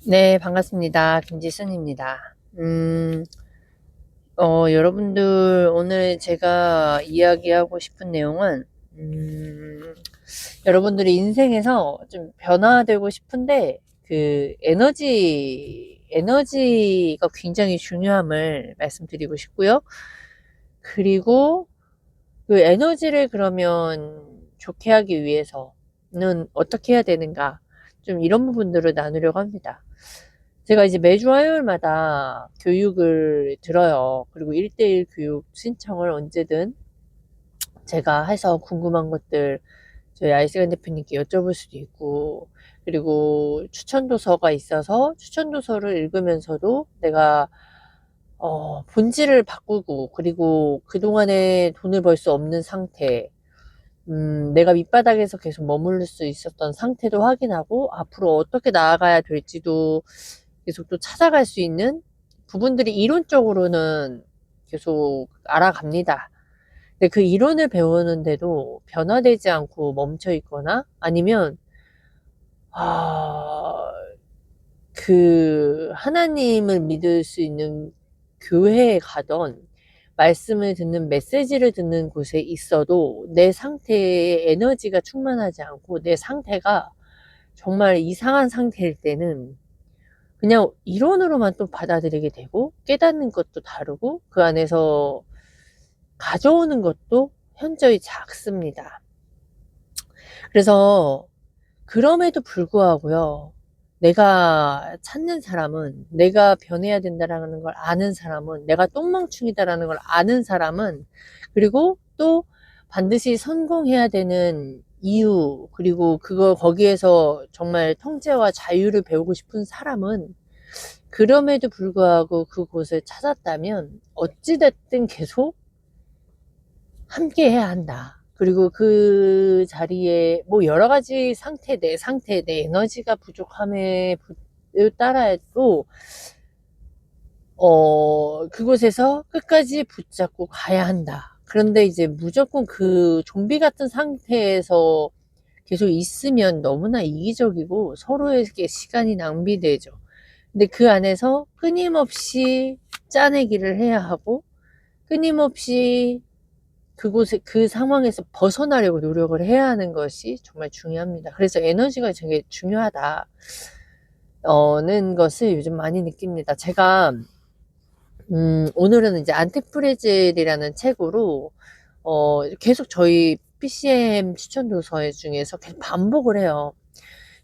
네, 반갑습니다. 김지순입니다. 여러분들, 오늘 제가 이야기하고 싶은 내용은, 여러분들이 인생에서 좀 변화되고 싶은데, 에너지가 굉장히 중요함을 말씀드리고 싶고요. 그리고 그 에너지를 그러면 좋게 하기 위해서는 어떻게 해야 되는가, 좀 이런 부분들을 나누려고 합니다. 제가 이제 매주 화요일마다 교육을 들어요. 그리고 1대1 교육 신청을 언제든 제가 해서 궁금한 것들 저희 아이시간 대표님께 여쭤볼 수도 있고, 그리고 추천도서가 있어서 추천도서를 읽으면서도 내가 본질을 바꾸고, 그리고 그동안에 돈을 벌 수 없는 상태, 내가 밑바닥에서 계속 머무를 수 있었던 상태도 확인하고, 앞으로 어떻게 나아가야 될지도 계속 또 찾아갈 수 있는 부분들이 이론적으로는 계속 알아갑니다. 근데 그 이론을 배우는데도 변화되지 않고 멈춰 있거나, 아니면 아, 하나님을 믿을 수 있는 교회에 가던, 말씀을 듣는, 메시지를 듣는 곳에 있어도 내 상태에 에너지가 충만하지 않고 내 상태가 정말 이상한 상태일 때는 그냥 이론으로만 또 받아들이게 되고, 깨닫는 것도 다르고 그 안에서 가져오는 것도 현저히 작습니다. 그래서 그럼에도 불구하고요, 내가 찾는 사람은, 내가 변해야 된다라는 걸 아는 사람은, 내가 똥멍충이다라는 걸 아는 사람은, 그리고 또 반드시 성공해야 되는 이유, 그리고 거기에서 정말 통제와 자유를 배우고 싶은 사람은, 그럼에도 불구하고 그곳을 찾았다면 어찌됐든 계속 함께 해야 한다. 그리고 그 자리에 뭐 여러 가지 내 상태, 내 에너지가 부족함에 따라도 그곳에서 끝까지 붙잡고 가야 한다. 그런데 이제 무조건 그 좀비 같은 상태에서 계속 있으면 너무나 이기적이고 서로에게 시간이 낭비되죠. 근데 그 안에서 끊임없이 짜내기를 해야 하고, 끊임없이 그 상황에서 벗어나려고 노력을 해야 하는 것이 정말 중요합니다. 그래서 에너지가 되게 중요하다 는 것을 요즘 많이 느낍니다. 제가 오늘은 이제 안티프레질이라는 책으로 계속 저희 PCM 추천 도서 중에서 계속 반복을 해요.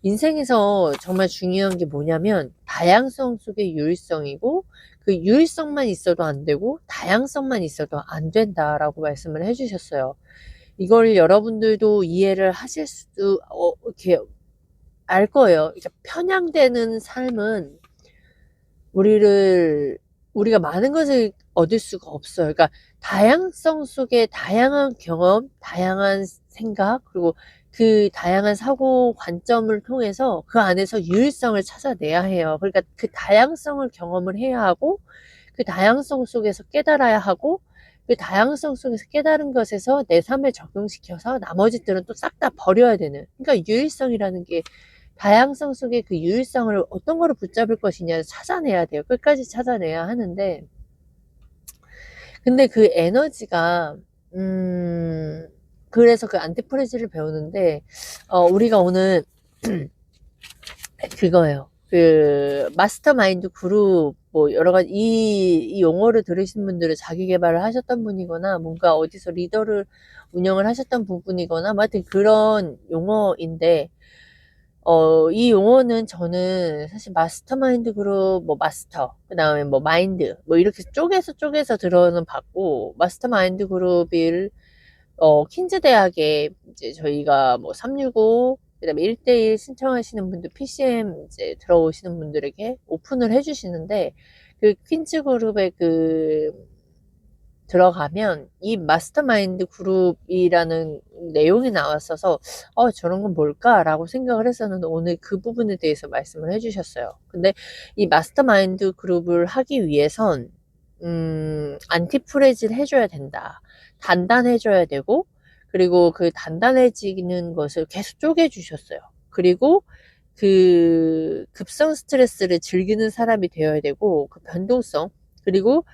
인생에서 정말 중요한 게 뭐냐면 다양성 속의 유일성이고, 그 유일성만 있어도 안 되고 다양성만 있어도 안 된다라고 말씀을 해주셨어요. 이걸 여러분들도 이해를 하실 수 이렇게 알 거예요. 그러니까 편향되는 삶은 우리가 많은 것을 얻을 수가 없어요. 그러니까 다양성 속에 다양한 경험, 다양한 생각, 그리고 그 다양한 사고 관점을 통해서 그 안에서 유일성을 찾아내야 해요. 그러니까 그 다양성을 경험을 해야 하고, 그 다양성 속에서 깨달아야 하고, 그 다양성 속에서 깨달은 것에서 내 삶에 적용시켜서 나머지들은 또 싹 다 버려야 되는. 그러니까 유일성이라는 게, 다양성 속에 그 유일성을 어떤 거를 붙잡을 것이냐 찾아내야 돼요. 끝까지 찾아내야 하는데, 근데 그 에너지가, 그래서 그 안티프레지를 배우는데, 우리가 오늘 그거예요. 그 마스터마인드 그룹, 뭐 여러 가지 이 용어를 들으신 분들은 자기 개발을 하셨던 분이거나, 뭔가 어디서 리더를 운영을 하셨던 부분이거나, 뭐 하여튼 그런 용어인데, 이 용어는 저는 사실 마스터마인드 그룹, 뭐 마스터, 그 다음에 뭐 마인드, 뭐 이렇게 쪼개서 들어는 봤고, 마스터마인드 그룹을, 퀸즈 대학에 이제 저희가 뭐 365, 그 다음에 1대1 신청하시는 분들, PCM 이제 들어오시는 분들에게 오픈을 해주시는데, 그 퀸즈 그룹의 들어가면 이 마스터마인드 그룹이라는 내용이 나왔어서 저런 건 뭘까라고 생각을 했었는데, 오늘 그 부분에 대해서 말씀을 해주셨어요. 근데 이 마스터마인드 그룹을 하기 위해선 안티프레질 해줘야 된다. 단단해져야 되고, 그리고 그 단단해지는 것을 계속 쪼개주셨어요. 그리고 급성 스트레스를 즐기는 사람이 되어야 되고, 그 변동성, 그리고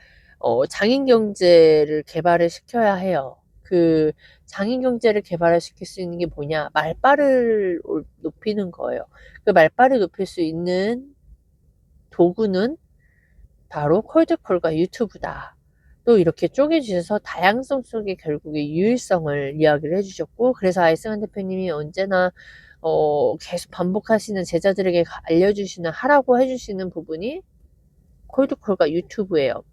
장인 경제를 개발을 시켜야 해요. 그 장인 경제를 개발을 시킬 수 있는 게 뭐냐? 말빨을 높이는 거예요. 그 말빨을 높일 수 있는 도구는 바로 콜드콜과 유튜브다. 또 이렇게 쪼개주셔서 다양성 속에 결국에 유일성을 이야기를 해주셨고, 그래서 아이승환 대표님이 언제나 계속 반복하시는, 제자들에게 알려주시는, 하라고 해주시는 부분이 콜드콜과 유튜브예요.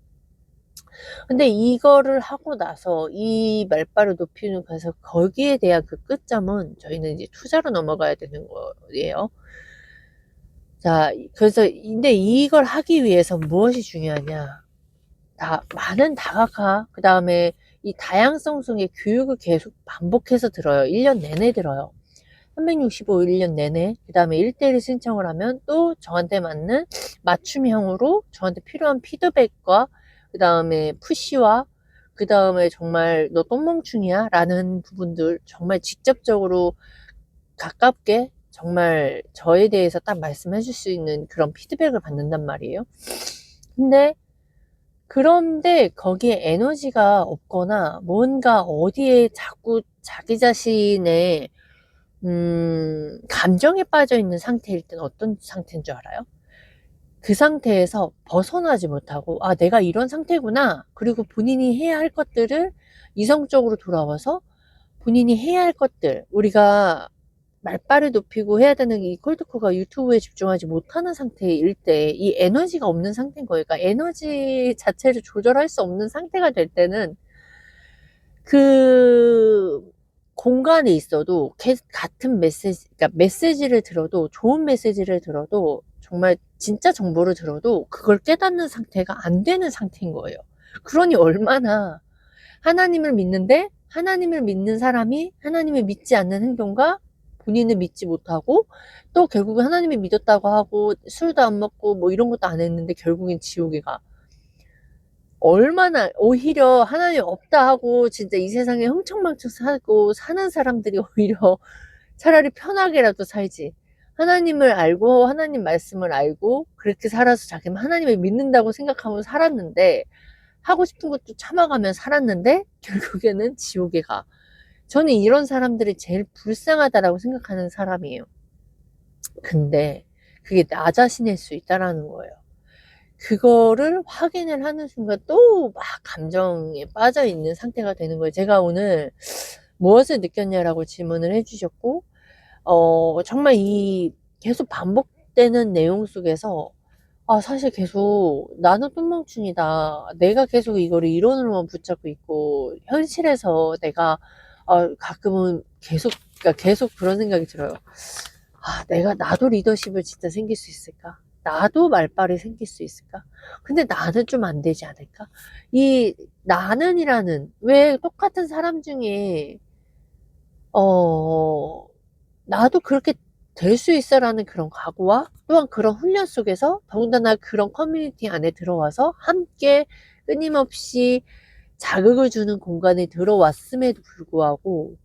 근데 이거를 하고 나서 이 말빨을 높이는, 그래서 거기에 대한 그 끝점은 저희는 이제 투자로 넘어가야 되는 거예요. 자, 그래서 근데 이걸 하기 위해서 무엇이 중요하냐? 많은 다각화, 그 다음에 이 다양성 속의 교육을 계속 반복해서 들어요. 1년 내내 들어요. 365일 1년 내내. 그 다음에 1대1 신청을 하면 또 저한테 맞는 맞춤형으로 저한테 필요한 피드백과 그 다음에 푸시와 그 다음에 정말 너 똥멍충이야? 라는 부분들 정말 직접적으로 가깝게 정말 저에 대해서 딱 말씀해 줄 수 있는 그런 피드백을 받는단 말이에요. 그런데 거기에 에너지가 없거나 뭔가 어디에 자꾸 자기 자신의 감정에 빠져 있는 상태일 때는 어떤 상태인 줄 알아요? 그 상태에서 벗어나지 못하고, 아, 내가 이런 상태구나. 그리고 본인이 해야 할 것들을 이성적으로 돌아와서 본인이 해야 할 것들, 우리가 말빨을 높이고 해야 되는 이 콜드코가 유튜브에 집중하지 못하는 상태일 때 이 에너지가 없는 상태인 거예요. 그러니까 에너지 자체를 조절할 수 없는 상태가 될 때는 그 공간에 있어도 같은 메시지, 그러니까 메시지를 들어도, 좋은 메시지를 들어도, 정말 진짜 정보를 들어도 그걸 깨닫는 상태가 안 되는 상태인 거예요. 그러니 얼마나 하나님을 믿는데, 하나님을 믿는 사람이 하나님을 믿지 않는 행동과 본인을 믿지 못하고, 또 결국은 하나님을 믿었다고 하고 술도 안 먹고 뭐 이런 것도 안 했는데 결국엔 지옥에 가. 얼마나, 오히려 하나님 없다 하고 진짜 이 세상에 흥청망청 살고 사는 사람들이 오히려 차라리 편하게라도 살지. 하나님을 알고 하나님 말씀을 알고 그렇게 살아서 자기는 하나님을 믿는다고 생각하면 살았는데, 하고 싶은 것도 참아가며 살았는데 결국에는 지옥에 가. 저는 이런 사람들이 제일 불쌍하다라고 생각하는 사람이에요. 근데 그게 나 자신일 수 있다라는 거예요. 그거를 확인을 하는 순간 또 막 감정에 빠져 있는 상태가 되는 거예요. 제가 오늘 무엇을 느꼈냐라고 질문을 해주셨고, 정말 이 계속 반복되는 내용 속에서, 아, 사실 계속 나는 똥멍충이다. 내가 계속 이거를 이론으로만 붙잡고 있고, 현실에서 내가, 가끔은 그러니까 계속 그런 생각이 들어요. 아, 나도 리더십을 진짜 생길 수 있을까? 나도 말빨이 생길 수 있을까? 근데 나는 좀 안 되지 않을까? 이 나는이라는, 왜 똑같은 사람 중에, 어, 나도 그렇게 될 수 있어라는 그런 각오와 또한 그런 훈련 속에서 더군다나 그런 커뮤니티 안에 들어와서 함께 끊임없이 자극을 주는 공간에 들어왔음에도 불구하고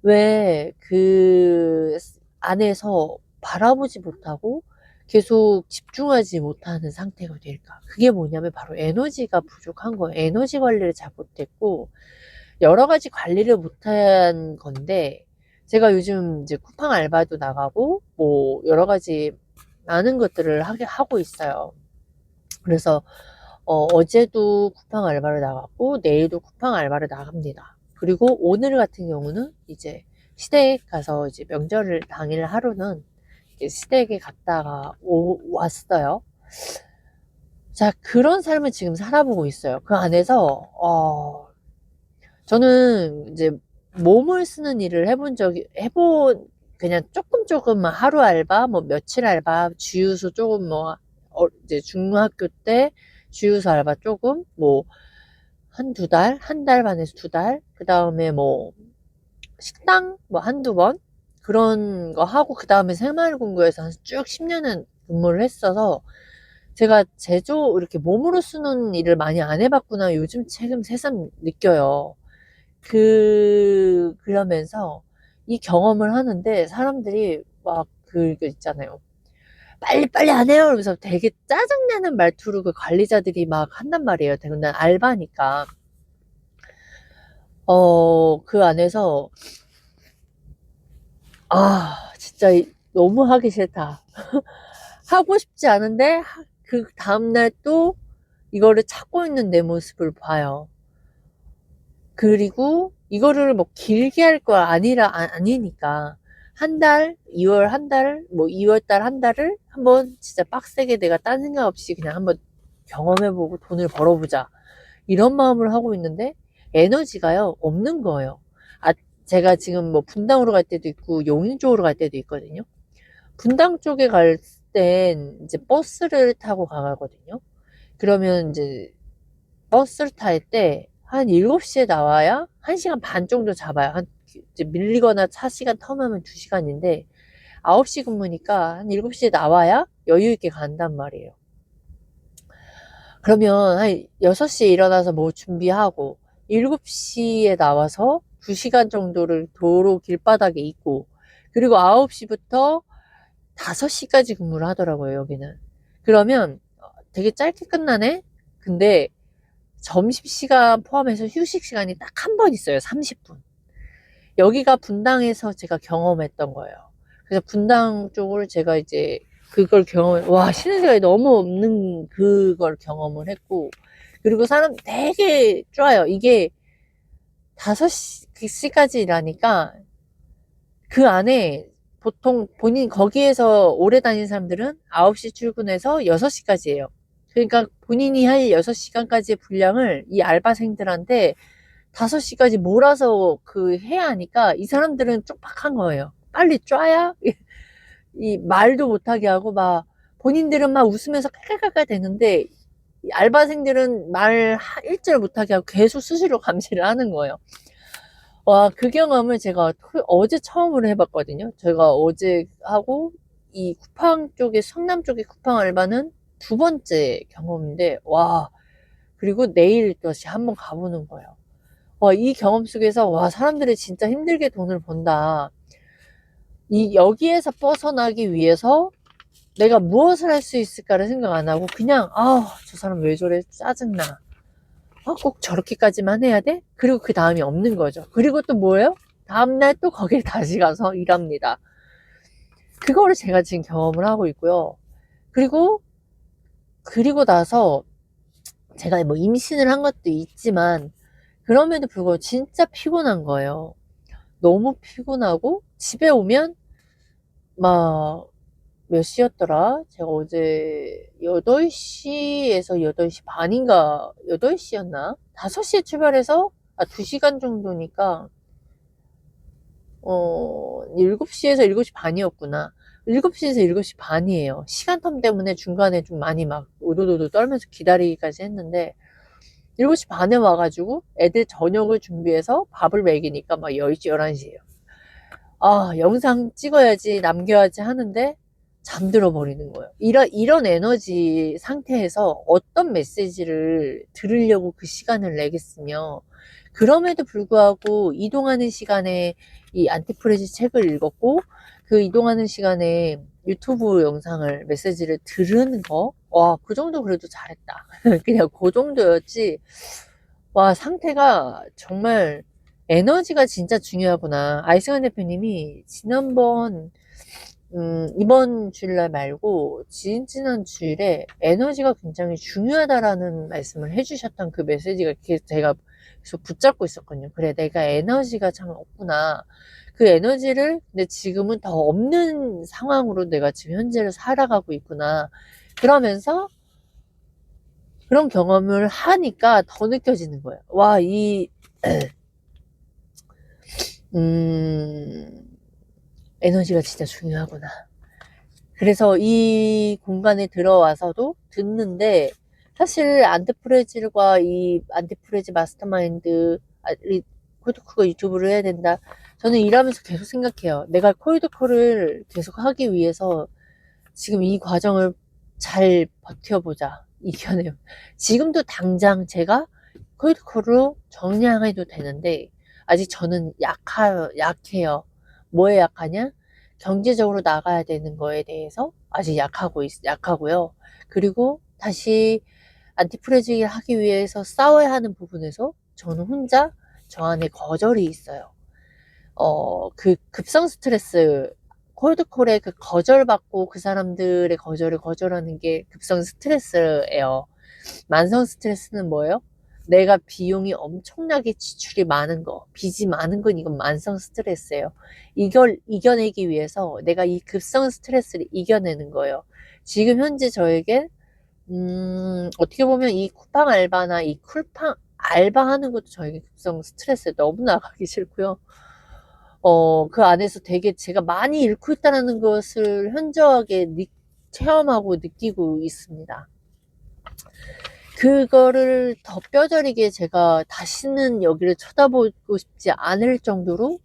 왜 그 안에서 바라보지 못하고 계속 집중하지 못하는 상태가 될까? 그게 뭐냐면 바로 에너지가 부족한 거예요. 에너지 관리를 잘 못했고 여러 가지 관리를 못한 건데, 제가 요즘 이제 쿠팡 알바도 나가고 뭐 여러 가지 많은 것들을 하고 있어요. 그래서 어제도 쿠팡 알바를 나갔고 내일도 쿠팡 알바를 나갑니다. 그리고 오늘 같은 경우는 이제 시댁 가서 이제 명절 당일 하루는 시댁에 갔다가 왔어요. 자, 그런 삶을 지금 살아보고 있어요. 그 안에서 저는 이제 몸을 쓰는 일을 그냥 조금만 하루 알바, 뭐 며칠 알바, 주유소 조금 뭐, 이제 중학교 때 주유소 알바 조금, 뭐, 한두 달, 한 달 반에서 두 달, 그 다음에 뭐, 식당 뭐 한두 번, 그런 거 하고, 그 다음에 새마을금고에서 한 쭉 10년은 근무를 했어서, 제가 이렇게 몸으로 쓰는 일을 많이 안 해봤구나, 요즘 최근 새삼 느껴요. 그러면서 이 경험을 하는데 사람들이 막 있잖아요. 빨리빨리 안 해요. 이러면서 되게 짜증내는 말투로 그 관리자들이 막 한단 말이에요. 근데 알바니까. 그 안에서, 진짜 너무 하기 싫다. 하고 싶지 않은데, 그 다음날 또 이거를 찾고 있는 내 모습을 봐요. 그리고 이거를 뭐 길게 할 거 아니니까. 한 달, 2월 한 달, 뭐 2월 달 한 달을 한번 진짜 빡세게 내가 딴 생각 없이 그냥 한번 경험해보고 돈을 벌어보자. 이런 마음을 하고 있는데 에너지가요, 없는 거예요. 제가 지금 뭐 분당으로 갈 때도 있고 용인 쪽으로 갈 때도 있거든요. 분당 쪽에 갈 땐 이제 버스를 타고 가거든요. 그러면 이제 버스를 탈 때 한 7시에 나와야 1시간 반 정도 잡아요. 이제 밀리거나 차 시간 텀하면 2시간인데 9시 근무니까 한 7시에 나와야 여유 있게 간단 말이에요. 그러면 한 6시에 일어나서 뭐 준비하고 7시에 나와서 2시간 정도를 도로 길바닥에 있고 그리고 9시부터 5시까지 근무를 하더라고요, 여기는. 그러면 되게 짧게 끝나네? 근데 점심시간 포함해서 휴식 시간이 딱 한 번 있어요. 30분. 여기가 분당에서 제가 경험했던 거예요. 그래서 분당 쪽을 제가 이제 그걸 와, 쉬는 시간이 너무 없는 그걸 경험을 했고, 그리고 사람 되게 좋아요. 이게 5시까지 일하니까 그 안에 보통 본인 거기에서 오래 다닌 사람들은 9시 출근해서 6시까지예요. 그러니까 본인이 할 6시간까지의 분량을 이 알바생들한테 5시까지 몰아서 해야 하니까 이 사람들은 쪽박한 거예요. 빨리 쫙야 이 말도 못하게 하고 막 본인들은 막 웃으면서 깔깔깔깔 대는데 이 알바생들은 말 일절 못하게 하고 계속 수시로 감시를 하는 거예요. 와, 그 경험을 제가 어제 처음으로 해봤거든요. 제가 어제 하고 이 쿠팡 쪽에 성남 쪽에 쿠팡 알바는 두 번째 경험인데 와, 그리고 내일 다시 한번 가보는 거예요. 와, 이 경험 속에서 와, 사람들이 진짜 힘들게 돈을 번다. 여기에서 벗어나기 위해서 내가 무엇을 할 수 있을까를 생각 안 하고 그냥 저 사람 왜 저래 짜증나. 꼭 저렇게까지만 해야 돼? 그리고 그 다음이 없는 거죠. 그리고 또 뭐예요? 다음날 또 거길 다시 가서 일합니다. 그거를 제가 지금 경험을 하고 있고요. 그리고 나서 제가 뭐 임신을 한 것도 있지만 그럼에도 불구하고 진짜 피곤한 거예요. 너무 피곤하고 집에 오면 막 몇 시였더라? 제가 어제 8시에서 8시 반인가 8시였나? 5시에 출발해서 2시간 정도니까 7시에서 7시 반이었구나. 7시에서 7시 반이에요. 시간 텀 때문에 중간에 좀 많이 막 오도도도 떨면서 기다리기까지 했는데 7시 반에 와가지고 애들 저녁을 준비해서 밥을 먹이니까 막 10시, 11시예요. 영상 찍어야지, 남겨야지 하는데 잠들어 버리는 거예요. 이런 에너지 상태에서 어떤 메시지를 들으려고 그 시간을 내겠으며, 그럼에도 불구하고 이동하는 시간에 이 안티프레지 책을 읽었고, 그 이동하는 시간에 유튜브 영상을, 메시지를 들은 거, 와, 그 정도 그래도 잘했다. 그냥 그 정도였지. 와, 상태가 정말 에너지가 진짜 중요하구나. 아이승환 대표님이 이번 주일날 말고 지난 주일에 에너지가 굉장히 중요하다라는 말씀을 해주셨던 그 메시지가 제가 계속 붙잡고 있었거든요. 그래, 내가 에너지가 참 없구나. 그 에너지를 근데 지금은 더 없는 상황으로 내가 지금 현재를 살아가고 있구나. 그러면서 그런 경험을 하니까 더 느껴지는 거예요. 와, 에너지가 진짜 중요하구나. 그래서 이 공간에 들어와서도 듣는데, 사실 안티프레질과 이 안티프레질 마스터마인드, 코이드코가 유튜브를 해야 된다. 저는 일하면서 계속 생각해요. 내가 코이드코를 계속 하기 위해서 지금 이 과정을 잘 버텨보자. 이겨내요. 지금도 당장 제가 코이드코로 정량해도 되는데, 아직 저는 약해요. 뭐에 약하냐? 경제적으로 나가야 되는 거에 대해서 아직 약하고요. 그리고 다시 안티프레징을 하기 위해서 싸워야 하는 부분에서 저는 혼자 저 안에 거절이 있어요. 그 급성 스트레스, 콜드콜에 그 거절받고 그 사람들의 거절을 거절하는 게 급성 스트레스예요. 만성 스트레스는 뭐예요? 내가 비용이 엄청나게 지출이 많은 거, 빚이 많은 건 이건 만성 스트레스예요. 이걸 이겨내기 위해서 내가 이 급성 스트레스를 이겨내는 거예요. 지금 현재 저에게 어떻게 보면 이 쿠팡 알바나 이 쿨팡 알바하는 것도 저에게 급성 스트레스에 너무 나가기 싫고요. 그 안에서 되게 제가 많이 잃고 있다는 것을 현저하게 체험하고 느끼고 있습니다. 그거를 더 뼈저리게 제가 다시는 여기를 쳐다보고 싶지 않을 정도로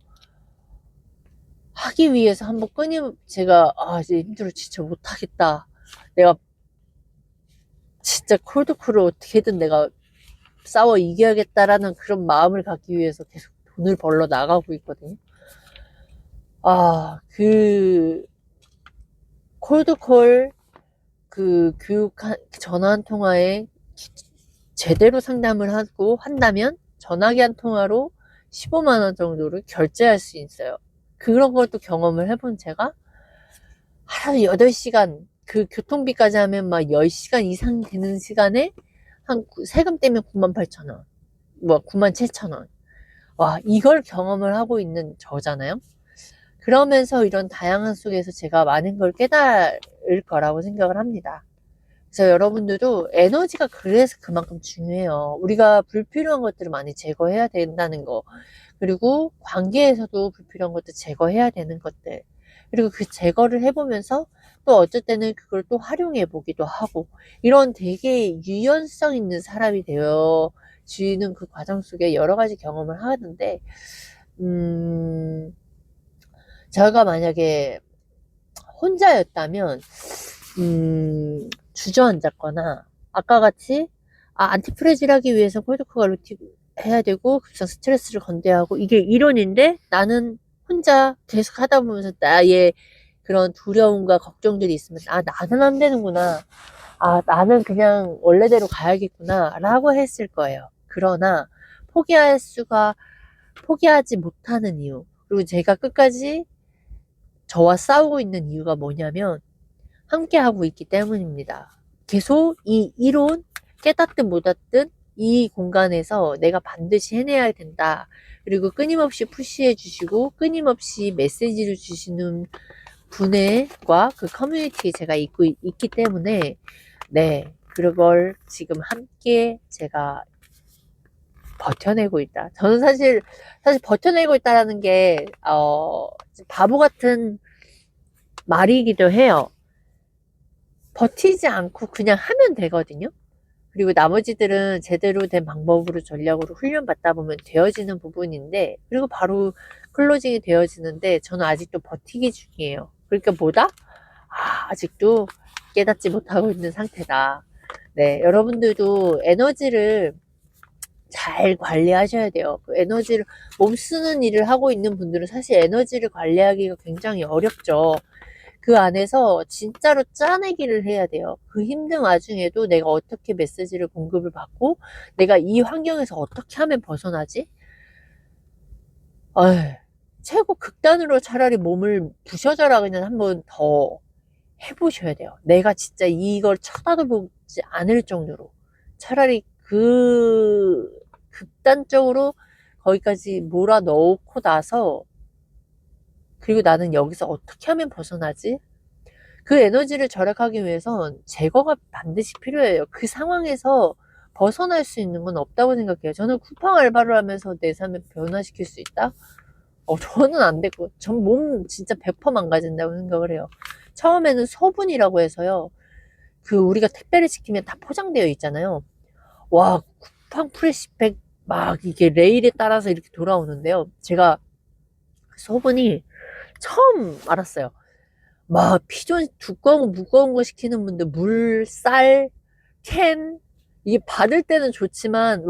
하기 위해서 한번 제가, 이제 힘들어. 진짜 못하겠다. 내가 진짜 콜드콜을 어떻게든 내가 싸워 이겨야겠다라는 그런 마음을 갖기 위해서 계속 돈을 벌러 나가고 있거든요. 콜드콜, 전화 한 통화에 제대로 상담을 하고 한다면 전화기 한 통화로 15만원 정도를 결제할 수 있어요. 그런 걸 또 경험을 해본 제가 하루 8시간, 그 교통비까지 하면 막 10시간 이상 되는 시간에 세금 떼면 98,000원, 97,000원. 와, 이걸 경험을 하고 있는 저잖아요. 그러면서 이런 다양한 속에서 제가 많은 걸 깨달을 거라고 생각을 합니다. 그래서 여러분들도 에너지가 그래서 그만큼 중요해요. 우리가 불필요한 것들을 많이 제거해야 된다는 거. 그리고 관계에서도 불필요한 것들 제거해야 되는 것들. 그리고 그 제거를 해보면서 또 어쩔 때는 그걸 또 활용해 보기도 하고, 이런 되게 유연성 있는 사람이 되어 지는 그 과정 속에 여러 가지 경험을 하는데, 제가 만약에 혼자였다면 주저앉았거나 아까 같이 안티프레질하기 위해서 콜드콜을 해야 되고 급성 스트레스를 건대야 하고, 이게 이론인데 나는 혼자 계속 하다 보면서 나의 그런 두려움과 걱정들이 있으면 나는 안 되는구나, 나는 그냥 원래대로 가야겠구나 라고 했을 거예요. 그러나 포기하지 못하는 이유, 그리고 제가 끝까지 저와 싸우고 있는 이유가 뭐냐면 함께 하고 있기 때문입니다. 계속 이 이론, 깨닫든 못닫든 이 공간에서 내가 반드시 해내야 된다. 그리고 끊임없이 푸시해 주시고 끊임없이 메시지를 주시는 분과 그 커뮤니티에 제가 있기 때문에, 네, 그걸 지금 함께 제가 버텨내고 있다. 저는 사실 버텨내고 있다라는 게 바보 같은 말이기도 해요. 버티지 않고 그냥 하면 되거든요. 그리고 나머지들은 제대로 된 방법으로 전략으로 훈련받다 보면 되어지는 부분인데, 그리고 바로 클로징이 되어지는데 저는 아직도 버티기 중이에요. 그러니까 아직도 깨닫지 못하고 있는 상태다. 네, 여러분들도 에너지를 잘 관리하셔야 돼요. 그 에너지를 몸 쓰는 일을 하고 있는 분들은 사실 에너지를 관리하기가 굉장히 어렵죠. 그 안에서 진짜로 짜내기를 해야 돼요. 그 힘든 와중에도 내가 어떻게 메시지를 공급을 받고 내가 이 환경에서 어떻게 하면 벗어나지? 최고 극단으로 차라리 몸을 부셔져라 그냥 한번 더 해보셔야 돼요. 내가 진짜 이걸 쳐다도 보지 않을 정도로 차라리 그 극단적으로 거기까지 몰아넣고 나서, 그리고 나는 여기서 어떻게 하면 벗어나지? 그 에너지를 절약하기 위해선 제거가 반드시 필요해요. 그 상황에서 벗어날 수 있는 건 없다고 생각해요. 저는 쿠팡 알바를 하면서 내 삶을 변화시킬 수 있다? 저는 안 되고, 전 몸 진짜 100% 망가진다고 생각을 해요. 처음에는 소분이라고 해서요. 우리가 택배를 시키면 다 포장되어 있잖아요. 와, 쿠팡 프레시백 막 이게 레일에 따라서 이렇게 돌아오는데요. 제가 소분이 처음 알았어요. 막 피존 무거운 거 시키는 분들 물, 쌀, 캔, 이게 받을 때는 좋지만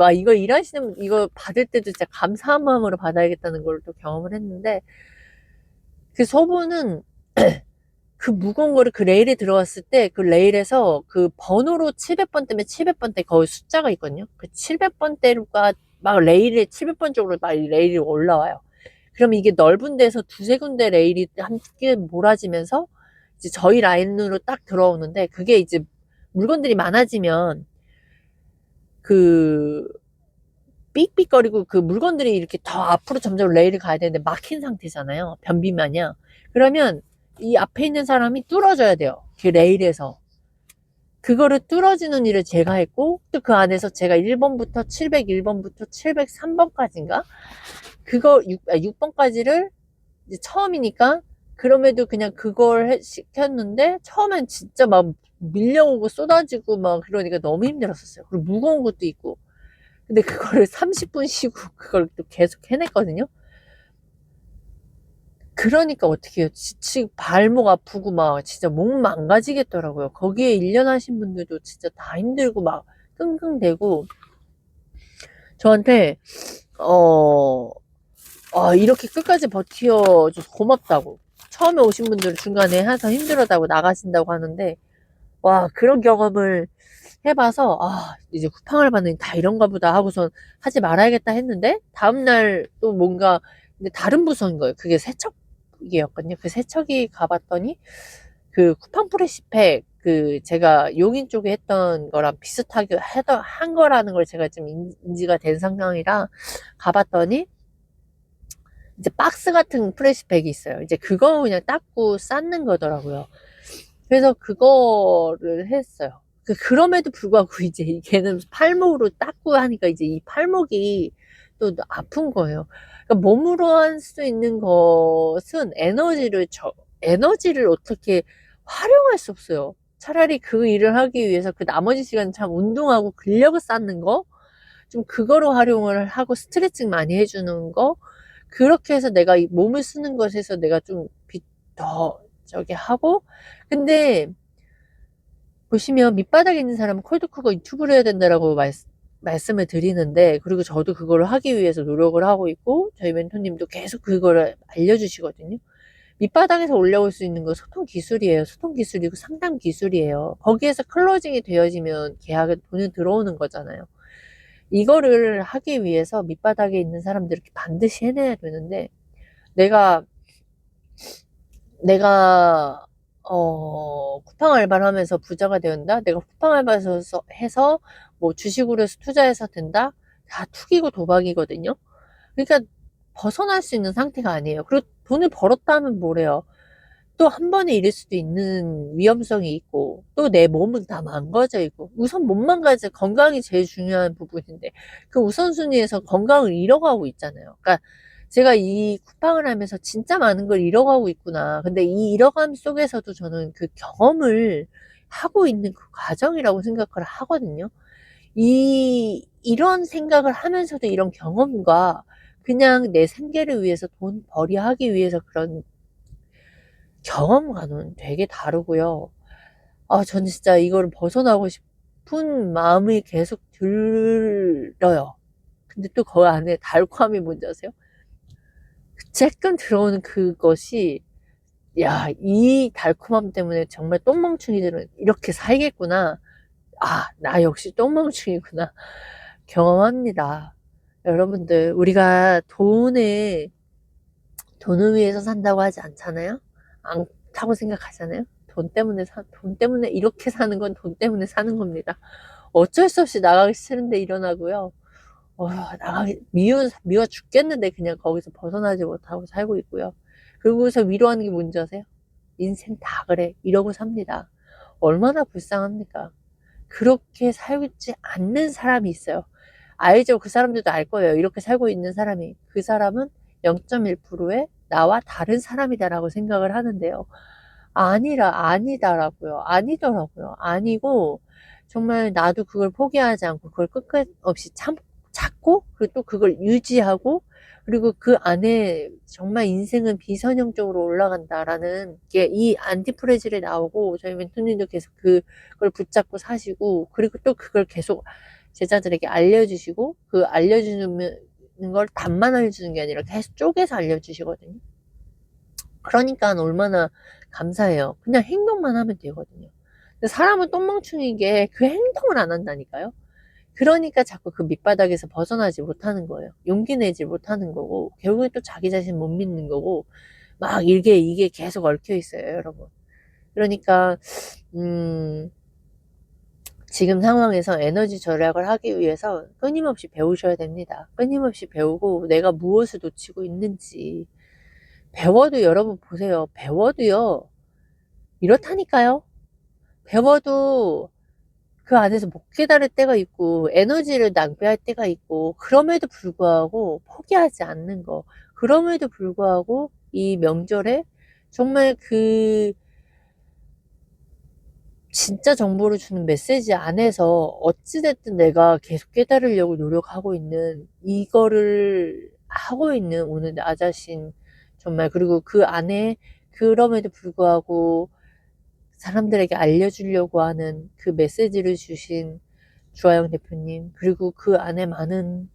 이거 받을 때도 진짜 감사한 마음으로 받아야겠다는 걸 또 경험을 했는데, 그 소분은 그 무거운 거를 그 레일에 들어갔을 때 그 레일에서 그 번호로 700번 때문에 700번대 거기 숫자가 있거든요. 그 700번대가 막 레일에 700번 쪽으로 막 레일이 올라와요. 그럼 이게 넓은 데서 두세 군데 레일이 함께 몰아지면서 이제 저희 라인으로 딱 들어오는데, 그게 이제 물건들이 많아지면 그 삑삑거리고 그 물건들이 이렇게 더 앞으로 점점 레일을 가야 되는데 막힌 상태잖아요. 변비 마냥. 그러면 이 앞에 있는 사람이 뚫어져야 돼요. 그 레일에서. 그거를 뚫어주는 일을 제가 했고, 또 그 안에서 제가 1번부터 701번부터 703번까지인가? 그거 6번까지를 이제 처음이니까, 그럼에도 그냥 그걸 시켰는데, 처음엔 진짜 막 밀려오고 쏟아지고 막 그러니까 너무 힘들었었어요. 그리고 무거운 것도 있고. 근데 그거를 30분 쉬고 그걸 또 계속 해냈거든요. 그러니까 어떻게 해요? 지치고 발목 아프고 막 진짜 몸 망가지겠더라고요. 거기에 1년 하신 분들도 진짜 다 힘들고 막 끙끙대고 저한테 이렇게 끝까지 버텨줘서 고맙다고. 처음에 오신 분들은 중간에 해서 힘들었다고 나가신다고 하는데, 와, 그런 경험을 해봐서, 이제 쿠팡을 받는 다 이런가 보다 하고선 하지 말아야겠다 했는데, 다음날 또 뭔가, 근데 다른 부서인 거예요. 그게 세척이었거든요. 그 세척이 가봤더니, 그 쿠팡 프레시팩, 그 제가 용인 쪽에 했던 거랑 비슷하게 한 거라는 걸 제가 좀 인지가 된 상황이라 가봤더니, 이제 박스 같은 프레시팩이 있어요. 이제 그거 그냥 닦고 쌓는 거더라고요. 그래서 그거를 했어요. 그럼에도 불구하고 이제 걔는 팔목으로 닦고 하니까 이제 이 팔목이 또 아픈 거예요. 그러니까 몸으로 할 수 있는 것은 에너지를 어떻게 활용할 수 없어요. 차라리 그 일을 하기 위해서 그 나머지 시간 참 운동하고 근력을 쌓는 거, 좀 그거로 활용을 하고 스트레칭 많이 해주는 거, 그렇게 해서 내가 이 몸을 쓰는 것에서 내가 좀 더 저기 하고. 근데 보시면 밑바닥에 있는 사람은 콜드코어 유튜브를 해야 된다라고 말씀을 드리는데, 그리고 저도 그거를 하기 위해서 노력을 하고 있고 저희 멘토님도 계속 그거를 알려주시거든요. 밑바닥에서 올라올 수 있는 거 소통 기술이에요. 소통 기술이고 상담 기술이에요. 거기에서 클로징이 되어지면 계약에 돈이 들어오는 거잖아요. 이거를 하기 위해서 밑바닥에 있는 사람들을 반드시 해내야 되는데, 내가 내가 쿠팡 알바를 하면서 부자가 되었다. 내가 쿠팡 알바에서 해서 뭐 주식으로 해서 투자해서 된다. 다 투기고 도박이거든요. 그러니까 벗어날 수 있는 상태가 아니에요. 그리고 돈을 벌었다 하면 뭐래요? 또 한 번에 잃을 수도 있는 위험성이 있고, 또 내 몸은 다 망가져 있고. 우선 몸 망가져, 건강이 제일 중요한 부분인데 그 우선순위에서 건강을 잃어가고 있잖아요. 그러니까 제가 이 쿠팡을 하면서 진짜 많은 걸 잃어가고 있구나. 근데 이 잃어감 속에서도 저는 그 경험을 하고 있는 그 과정이라고 생각을 하거든요. 이런 생각을 하면서도 이런 경험과 그냥 내 생계를 위해서 돈 벌이하기 하기 위해서 그런 경험과는 되게 다르고요. 저는 진짜 이거를 벗어나고 싶은 마음이 계속 들어요. 근데 또 그 안에 달콤함이 뭔지 아세요? 쬐끔 들어오는 그것이, 야, 이 달콤함 때문에 정말 똥멍충이들은 이렇게 살겠구나. 나 역시 똥멍충이구나. 경험합니다. 여러분들, 우리가 돈을 위해서 산다고 하지 않잖아요? 않다고 생각하잖아요? 돈 때문에 이렇게 사는 건 돈 때문에 사는 겁니다. 어쩔 수 없이 나가기 싫은데 일어나고요. 미워 죽겠는데 그냥 거기서 벗어나지 못하고 살고 있고요. 그러고서 위로하는 게 뭔지 아세요? 인생 다 그래. 이러고 삽니다. 얼마나 불쌍합니까? 그렇게 살지 않는 사람이 있어요. 알죠? 그 사람들도 알 거예요. 이렇게 살고 있는 사람이. 그 사람은 0.1%의 나와 다른 사람이다라고 생각을 하는데요. 아니다라고요. 아니더라고요. 아니고, 정말 나도 그걸 포기하지 않고, 그걸 끝없이 찾고, 그리고 또 그걸 유지하고, 그리고 그 안에 정말 인생은 비선형적으로 올라간다라는 게 이 안티프레질에 나오고, 저희 멘토님도 계속 그걸 붙잡고 사시고, 그리고 또 그걸 계속 제자들에게 알려주시고, 그 알려주는 걸 답만 알려주는 게 아니라 계속 쪼개서 알려주시거든요. 그러니까 얼마나 감사해요. 그냥 행동만 하면 되거든요. 근데 사람은 똥멍충인 게 그 행동을 안 한다니까요. 그러니까 자꾸 그 밑바닥에서 벗어나지 못하는 거예요. 용기 내지 못하는 거고, 결국에 또 자기 자신 못 믿는 거고, 막 이게 계속 얽혀 있어요, 여러분. 그러니까, 지금 상황에서 에너지 절약을 하기 위해서 끊임없이 배우셔야 됩니다. 끊임없이 배우고 내가 무엇을 놓치고 있는지. 배워도 여러분 보세요. 배워도요. 이렇다니까요. 배워도 그 안에서 못 깨달을 때가 있고 에너지를 낭비할 때가 있고 그럼에도 불구하고 포기하지 않는 거. 그럼에도 불구하고 이 명절에 정말 그 진짜 정보를 주는 메시지 안에서 어찌됐든 내가 계속 깨달으려고 노력하고 있는 이거를 하고 있는 오늘 나 자신 정말 그리고 그 안에 그럼에도 불구하고 사람들에게 알려주려고 하는 그 메시지를 주신 주하영 대표님 그리고 그 안에 많은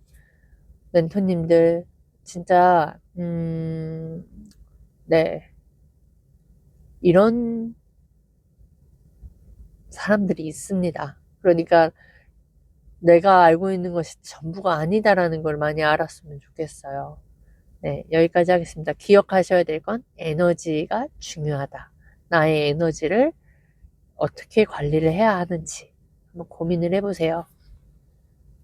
멘토님들 진짜 네 이런 사람들이 있습니다. 그러니까 내가 알고 있는 것이 전부가 아니다라는 걸 많이 알았으면 좋겠어요. 네, 여기까지 하겠습니다. 기억하셔야 될 건 에너지가 중요하다. 나의 에너지를 어떻게 관리를 해야 하는지 한번 고민을 해보세요.